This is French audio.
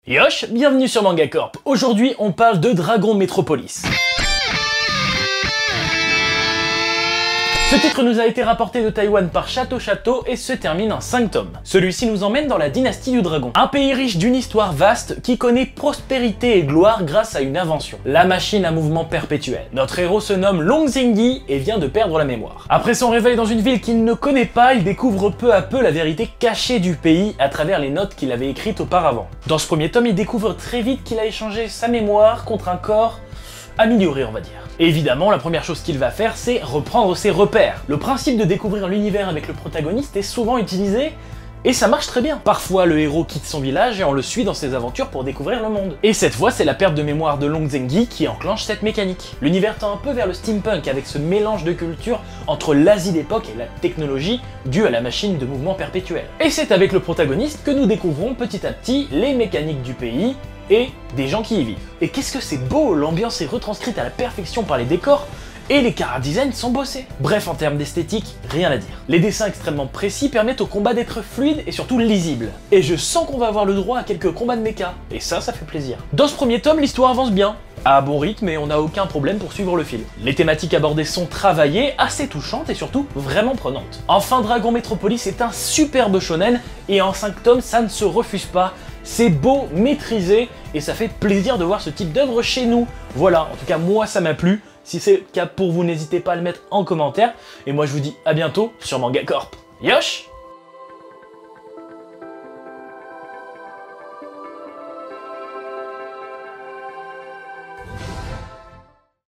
Yosh, bienvenue sur Manga Corp. Aujourd'hui, on parle de Dragon Metropolis. Ce titre nous a été rapporté de Taïwan par Château et se termine en 5 tomes. Celui-ci nous emmène dans la dynastie du dragon, un pays riche d'une histoire vaste qui connaît prospérité et gloire grâce à une invention, la machine à mouvement perpétuel. Notre héros se nomme Long Zengyi et vient de perdre la mémoire. Après son réveil dans une ville qu'il ne connaît pas, il découvre peu à peu la vérité cachée du pays à travers les notes qu'il avait écrites auparavant. Dans ce premier tome, il découvre très vite qu'il a échangé sa mémoire contre un corps amélioré, on va dire. Et évidemment, la première chose qu'il va faire, c'est reprendre ses repères. Le principe de découvrir l'univers avec le protagoniste est souvent utilisé, et ça marche très bien. Parfois, le héros quitte son village et on le suit dans ses aventures pour découvrir le monde. Et cette fois, c'est la perte de mémoire de Long Zengyi qui enclenche cette mécanique. L'univers tend un peu vers le steampunk avec ce mélange de culture entre l'Asie d'époque et la technologie due à la machine de mouvement perpétuel. Et c'est avec le protagoniste que nous découvrons petit à petit les mécaniques du pays et des gens qui y vivent. Et qu'est-ce que c'est beau, l'ambiance est retranscrite à la perfection par les décors, et les chara-designs sont bossés. Bref, en termes d'esthétique, rien à dire. Les dessins extrêmement précis permettent au combat d'être fluide et surtout lisible. Et je sens qu'on va avoir le droit à quelques combats de mecha, et ça fait plaisir. Dans ce premier tome, l'histoire avance bien, à bon rythme et on n'a aucun problème pour suivre le fil. Les thématiques abordées sont travaillées, assez touchantes et surtout vraiment prenantes. Enfin, Dragon Metropolis est un superbe shonen, et en 5 tomes, ça ne se refuse pas. C'est beau, maîtrisé, et ça fait plaisir de voir ce type d'œuvre chez nous. Voilà, en tout cas moi ça m'a plu. Si c'est le cas pour vous, n'hésitez pas à le mettre en commentaire. Et moi je vous dis à bientôt sur Manga Corp. Yosh!